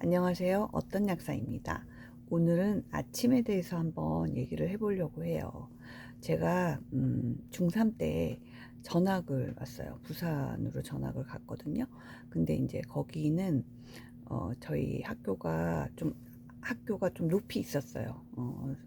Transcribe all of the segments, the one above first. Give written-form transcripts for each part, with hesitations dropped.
안녕하세요. 어떤 약사입니다. 오늘은 아침에 대해서 한번 얘기를 해보려고 해요. 제가 중3 때 전학을 왔어요. 부산으로 전학을 갔거든요. 근데 이제 거기는 저희 학교가 좀 높이 있었어요.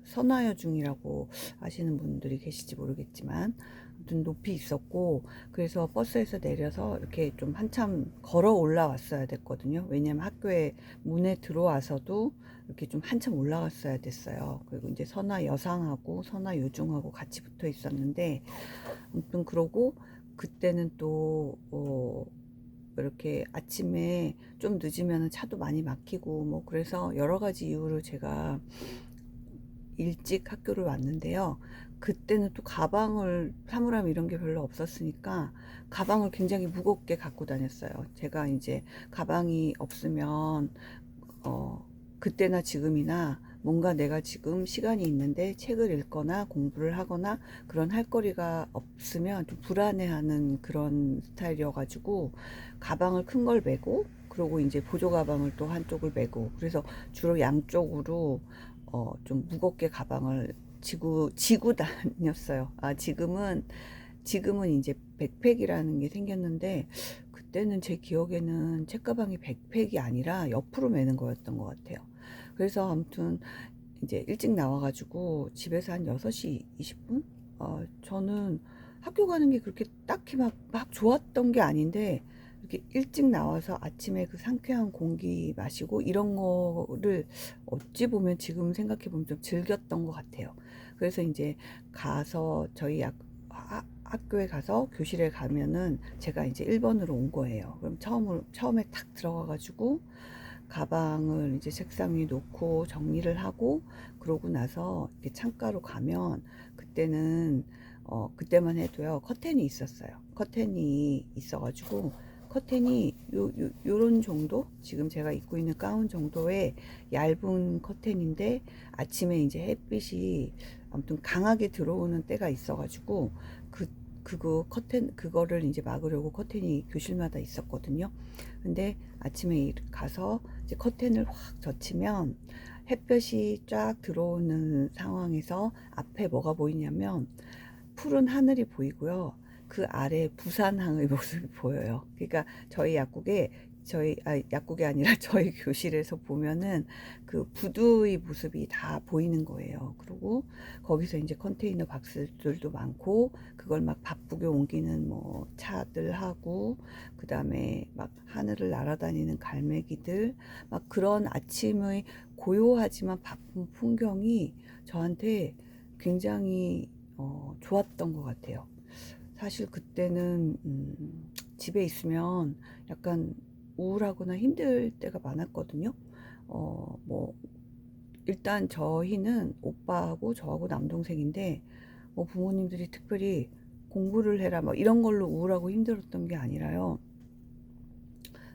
선화여중이라고 아시는 분들이 계실지 모르겠지만 아무튼 높이 있었고, 그래서 버스에서 내려서 이렇게 좀 한참 걸어 올라왔어야 됐거든요. 왜냐면 학교에 문에 들어와서도 이렇게 좀 한참 올라갔어야 됐어요. 그리고 이제 선화여상하고 선화여중하고 같이 붙어 있었는데, 아무튼 그러고 그때는 또 이렇게 아침에 좀 늦으면 차도 많이 막히고 뭐 그래서 여러 가지 이유로 제가 일찍 학교를 왔는데요. 그때는 또 가방을 사물함 이런 게 별로 없었으니까 가방을 굉장히 무겁게 갖고 다녔어요. 제가 이제 가방이 없으면 그때나 지금이나 뭔가 내가 지금 시간이 있는데 책을 읽거나 공부를 하거나 그런 할 거리가 없으면 좀 불안해하는 그런 스타일이어가지고 가방을 큰 걸 메고, 그리고 이제 보조 가방을 또 한쪽을 메고, 그래서 주로 양쪽으로 좀 무겁게 가방을 지고 다녔어요. 지금은 이제 백팩이라는 게 생겼는데, 그때는 제 기억에는 책가방이 백팩이 아니라 옆으로 매는 거였던 것 같아요. 그래서 아무튼 이제 일찍 나와가지고 집에서 한 6시 20분? 저는 학교 가는 게 그렇게 딱히 막 좋았던 게 아닌데, 이렇게 일찍 나와서 아침에 그 상쾌한 공기 마시고 이런 거를 어찌 보면 지금 생각해 보면 좀 즐겼던 것 같아요. 그래서 이제 가서 학교에 가서 교실에 가면은 제가 이제 1번으로 온 거예요. 그럼 처음에 탁 들어가가지고 가방을 이제 책상 위에 놓고 정리를 하고, 그러고 나서 이렇게 창가로 가면, 그때는 그때만 해도요 커튼이 있었어요. 커튼이 있어가지고, 커튼이 요런 정도, 지금 제가 입고 있는 가운 정도의 얇은 커튼인데, 아침에 이제 햇빛이 아무튼 강하게 들어오는 때가 있어가지고 그 그거를 이제 막으려고 커튼이 교실마다 있었거든요. 근데 아침에 가서 이제 커튼을 확 젖히면 햇볕이 쫙 들어오는 상황에서 앞에 뭐가 보이냐면 푸른 하늘이 보이고요. 그 아래 부산항의 모습이 보여요. 그러니까 약국이 아니라 저희 교실에서 보면은 그 부두의 모습이 다 보이는 거예요. 그리고 거기서 이제 컨테이너 박스들도 많고, 그걸 막 바쁘게 옮기는 뭐 차들하고, 그 다음에 막 하늘을 날아다니는 갈매기들, 막 그런 아침의 고요하지만 바쁜 풍경이 저한테 굉장히 좋았던 것 같아요. 사실 그때는 집에 있으면 약간 우울하거나 힘들 때가 많았거든요. 뭐 일단 저희는 오빠하고 저하고 남동생인데, 뭐 부모님들이 특별히 공부를 해라 뭐 이런 걸로 우울하고 힘들었던 게 아니라요.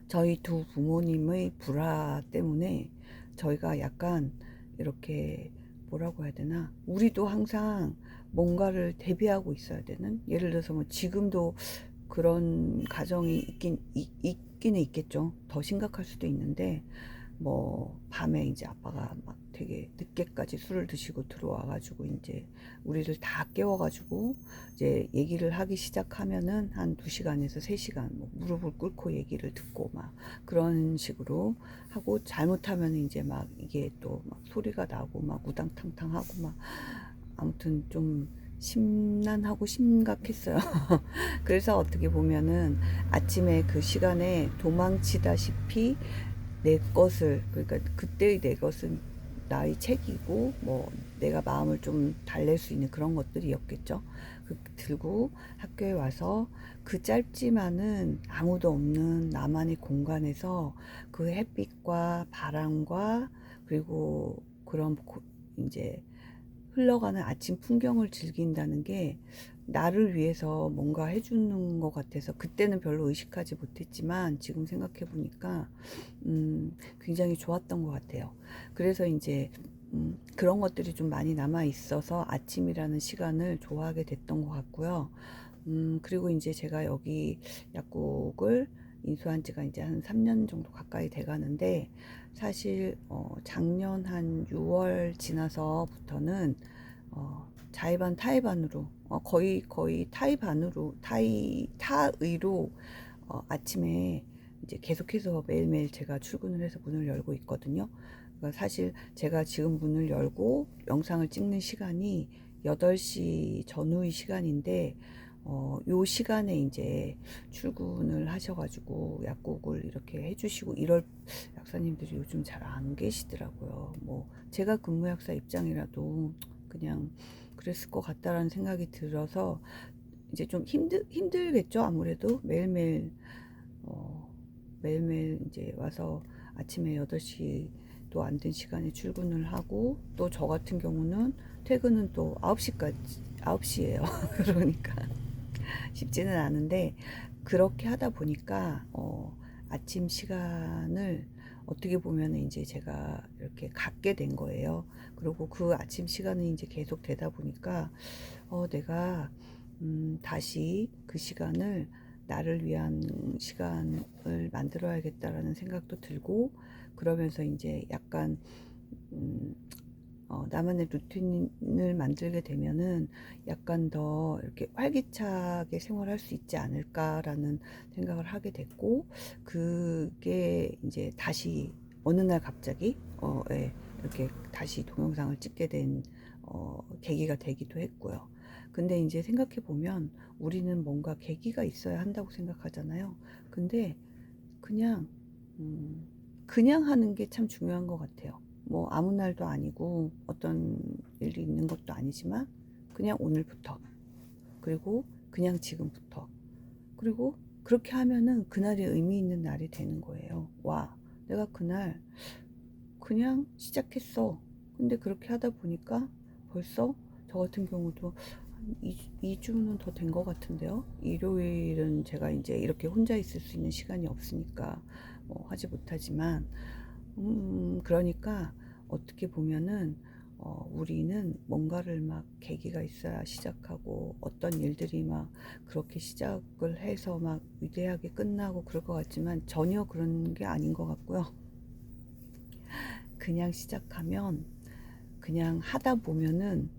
저희 두 부모님의 불화 때문에 저희가 약간 이렇게, 뭐라고 해야 되나, 우리도 항상 뭔가를 대비하고 있어야 되는, 예를 들어서 뭐 지금도 그런 가정이 있기는 있겠죠. 더 심각할 수도 있는데, 뭐 밤에 이제 아빠가 막 되게 늦게까지 술을 드시고 들어와가지고 이제 우리를 다 깨워가지고 이제 얘기를 하기 시작하면은 한 2시간에서 3시간 뭐 무릎을 꿇고 얘기를 듣고 막 그런 식으로 하고, 잘못하면 이제 막 이게 또 막 소리가 나고 막 우당탕탕 하고 막, 아무튼 좀 심란하고 심각했어요. 그래서 어떻게 보면은 아침에 그 시간에 도망치다시피 내 것을, 그러니까 그때의 내 것은 나의 책이고 뭐 내가 마음을 좀 달랠 수 있는 그런 것들이었겠죠. 들고 학교에 와서 그 짧지만은 아무도 없는 나만의 공간에서 그 햇빛과 바람과, 그리고 이제 흘러가는 아침 풍경을 즐긴다는 게 나를 위해서 뭔가 해주는 것 같아서, 그때는 별로 의식하지 못했지만 지금 생각해 보니까 굉장히 좋았던 것 같아요. 그래서 이제 그런 것들이 좀 많이 남아 있어서 아침이라는 시간을 좋아하게 됐던 것 같고요. 그리고 이제 제가 여기 약국을 인수한 지가 이제 한 3년 정도 가까이 돼 가는데, 사실 작년 한 6월 지나서부터는 자의반 타의반으로, 거의 타의로 아침에 이제 계속해서 매일매일 제가 출근을 해서 문을 열고 있거든요. 그러니까 사실 제가 지금 문을 열고 영상을 찍는 시간이 8시 전후의 시간인데, 요 시간에 이제 출근을 하셔가지고 약국을 이렇게 해주시고 이럴 약사님들이 요즘 잘 안 계시더라고요. 뭐 제가 근무약사 입장이라도 그냥 그랬을 것 같다라는 생각이 들어서 이제 좀 힘들겠죠. 아무래도 어, 매일매일 이제 와서 아침에 8시도 안 된 시간에 출근을 하고, 또 저 같은 경우는 퇴근은 또 9시까지, 9시예요. 그러니까 쉽지는 않은데, 그렇게 하다 보니까 아침 시간을 어떻게 보면 이제 제가 이렇게 갖게 된 거예요. 그리고 그 아침 시간은 이제 계속 되다 보니까 내가 다시 그 시간을 나를 위한 시간을 만들어야겠다라는 생각도 들고, 그러면서 이제 약간 음, 나만의 루틴을 만들게 되면은 약간 더 이렇게 활기차게 생활할 수 있지 않을까라는 생각을 하게 됐고, 그게 이제 다시 어느 날 갑자기 예, 이렇게 다시 동영상을 찍게 된 계기가 되기도 했고요. 근데 이제 생각해 보면 우리는 뭔가 계기가 있어야 한다고 생각하잖아요. 근데 그냥 음, 그냥 하는 게 참 중요한 것 같아요. 뭐 아무 날도 아니고 어떤 일이 있는 것도 아니지만, 그냥 오늘부터, 그리고 그냥 지금부터, 그리고 그렇게 하면은 그날이 의미 있는 날이 되는 거예요. 와, 내가 그날 그냥 시작했어. 근데 그렇게 하다 보니까 벌써 저 같은 경우도 한 2주는 더 된 것 같은데요. 일요일은 제가 이제 이렇게 혼자 있을 수 있는 시간이 없으니까 뭐 하지 못하지만, 그러니까 어떻게 보면은 우리는 뭔가를 막 계기가 있어야 시작하고, 어떤 일들이 막 그렇게 시작을 해서 막 위대하게 끝나고 그럴 것 같지만 전혀 그런 게 아닌 것 같고요. 그냥 시작하면, 그냥 하다 보면은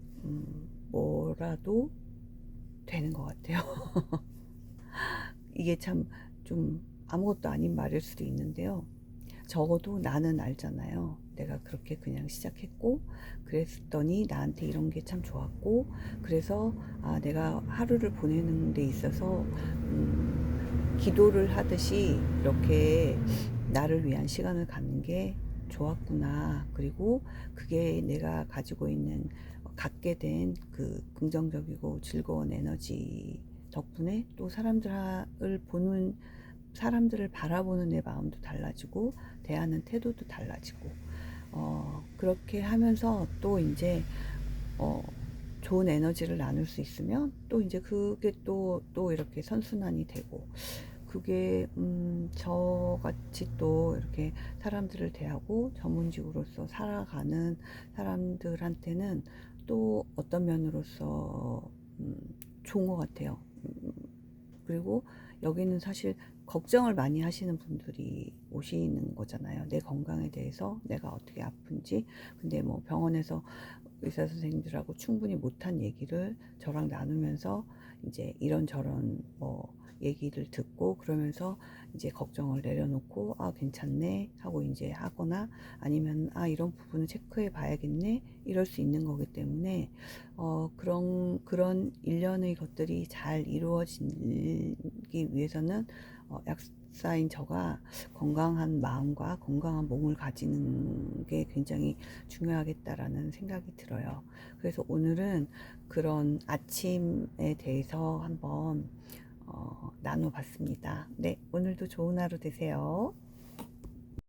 뭐라도 되는 것 같아요. 이게 참 좀 아무것도 아닌 말일 수도 있는데요. 적어도 나는 알잖아요. 내가 그렇게 그냥 시작했고, 그랬더니 나한테 이런 게 참 좋았고, 그래서 내가 하루를 보내는 데 있어서 기도를 하듯이 이렇게 나를 위한 시간을 갖는 게 좋았구나. 그리고 그게 내가 가지고 있는, 갖게 된 그 긍정적이고 즐거운 에너지 덕분에 또 사람들을 바라보는 내 마음도 달라지고, 대하는 태도도 달라지고, 그렇게 하면서 또 이제 어, 좋은 에너지를 나눌 수 있으면 또 이제 그게 또 이렇게 선순환이 되고, 그게 저같이 또 이렇게 사람들을 대하고 전문직으로서 살아가는 사람들한테는 또 어떤 면으로서 좋은 것 같아요. 그리고 여기는 사실 걱정을 많이 하시는 분들이 오시는 거잖아요. 내 건강에 대해서 내가 어떻게 아픈지. 근데 뭐 병원에서 의사 선생님들하고 충분히 못한 얘기를 저랑 나누면서 이제 이런저런 뭐 얘기를 듣고, 그러면서 이제 걱정을 내려놓고 괜찮네 하고 이제 하거나, 아니면 이런 부분을 체크해 봐야겠네, 이럴 수 있는 거기 때문에 그런 일련의 것들이 잘 이루어지기 위해서는 약사인 저가 건강한 마음과 건강한 몸을 가지는 게 굉장히 중요하겠다라는 생각이 들어요. 그래서 오늘은 그런 아침에 대해서 한번 나눠봤습니다. 네, 오늘도 좋은 하루 되세요.